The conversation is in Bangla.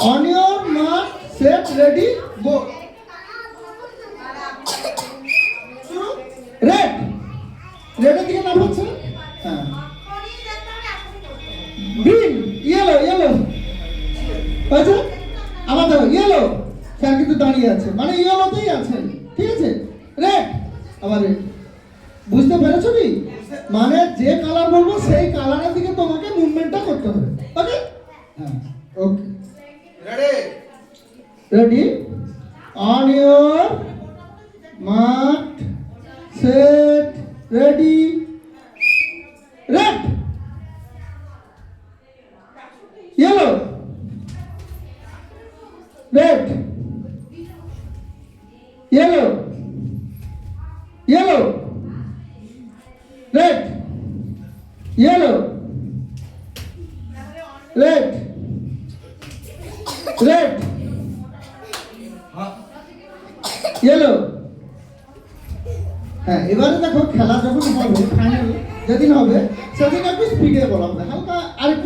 On your mark, set, ready, go. Red. Red দিকে নাম হচ্ছে হ্যাঁ গ্রিন ইয়েলো ইয়েলো আচ্ছা আবার দেখো ইয়েলো স্যার কিন্তু দাঁড়িয়ে আছে মানে ইয়েলোতেই আছে ঠিক আছে রেড আবার রেড বুঝতে পেরেছো কি মানে যে কালার বলবো সেই কালারের দিকে তোমাকে মুভমেন্টটা করতে হবে ওকে হ্যাঁ okay ready ready on your mark set ready red yellow red yellow yellow red yellow red red yellow হ্যাঁ এবারে দেখো খেলা যখন হবে ফাইনাল যেদিন হবে সেদিন একটু স্পিডে বলা হবে হালকা আরেকটু